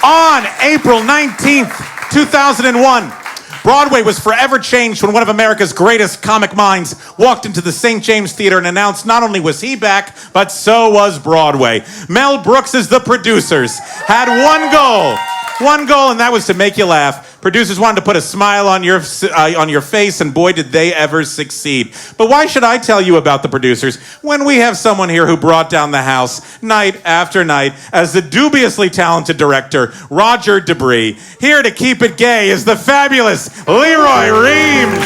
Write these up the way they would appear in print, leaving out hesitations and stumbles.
On April 19th, 2001, Broadway was forever changed when one of America's greatest comic minds walked into the St. James Theater and announced not only was he back, but so was Broadway. Mel Brooks as the producers had one goal, and that was to make you laugh. Producers wanted to put a smile on your face, and boy, did they ever succeed. But why should I tell you about the producers when we have someone here who brought down the house night after night as the dubiously talented director, Roger Debris. Here to keep it gay is the fabulous Roy Reams.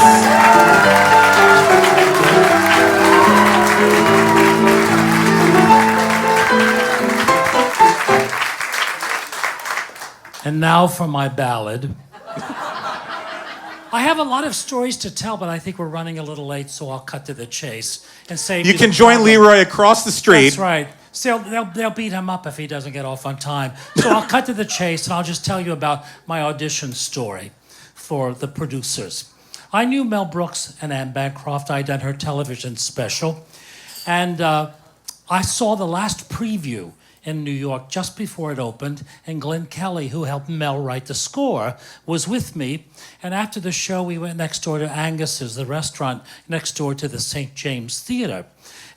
And now for my ballad. I have a lot of stories to tell, but I think we're running a little late, so I'll cut to the chase and say you can join Leroy across the street. That's right. So they'll beat him up if he doesn't get off on time. So I'll cut to the chase, and I'll just tell you about my audition story for the producers. I knew Mel Brooks and Anne Bancroft. I'd done her television special, and I saw the last preview in New York just before it opened, and Glenn Kelly, who helped Mel write the score, was with me. And after the show, we went next door to Angus's, the restaurant next door to the St. James Theater.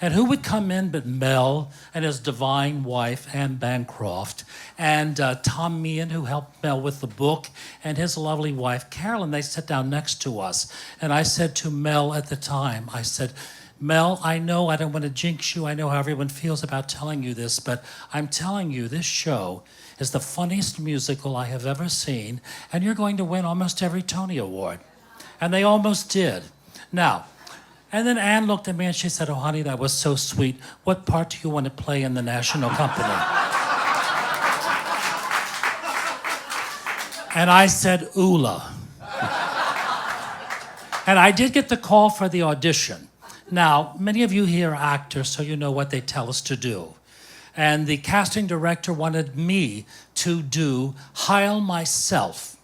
And who would come in but Mel and his divine wife, Anne Bancroft, and Tom Meehan, who helped Mel with the book, and his lovely wife, Carolyn. They sat down next to us. And I said to Mel at the time, I said, Mel, I know I don't want to jinx you. I know how everyone feels about telling you this, but I'm telling you, this show is the funniest musical I have ever seen, and you're going to win almost every Tony Award. And they almost did. Now, and then Anne looked at me and she said, oh, honey, that was so sweet. What part do you want to play in the National Company? And I said, Ulla. And I did get the call for the audition. Now, many of you here are actors, so you know what they tell us to do. And the casting director wanted me to do Heil Myself.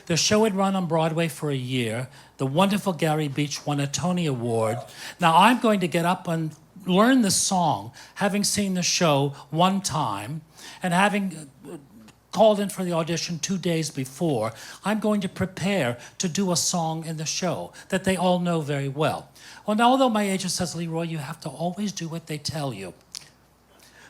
The show had run on Broadway for a year. The wonderful Gary Beach won a Tony Award. Now, I'm going to get up and learn the song, having seen the show one time, and having called in for the audition 2 days before. I'm going to prepare to do a song in the show that they all know very well. Well, now, although my agent says, Leroy, you have to always do what they tell you.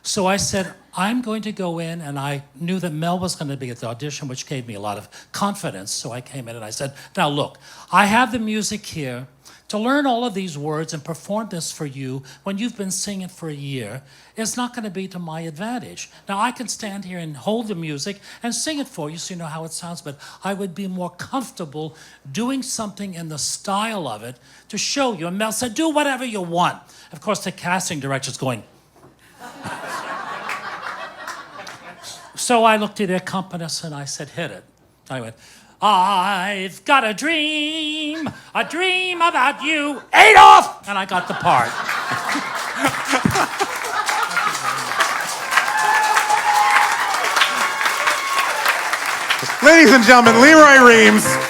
So I said, I'm going to go in, and I knew that Mel was going to be at the audition, which gave me a lot of confidence. So I came in and I said, now look, I have the music here. To learn all of these words and perform this for you when you've been singing for a year is not going to be to my advantage. Now, I can stand here and hold the music and sing it for you so you know how it sounds, but I would be more comfortable doing something in the style of it to show you. And Mel said, do whatever you want. Of course, the casting director's going. So I looked at the accompanist and I said, hit it. I went, I've got a dream about you, Adolf! And I got the part. Ladies and gentlemen, Roy Reams.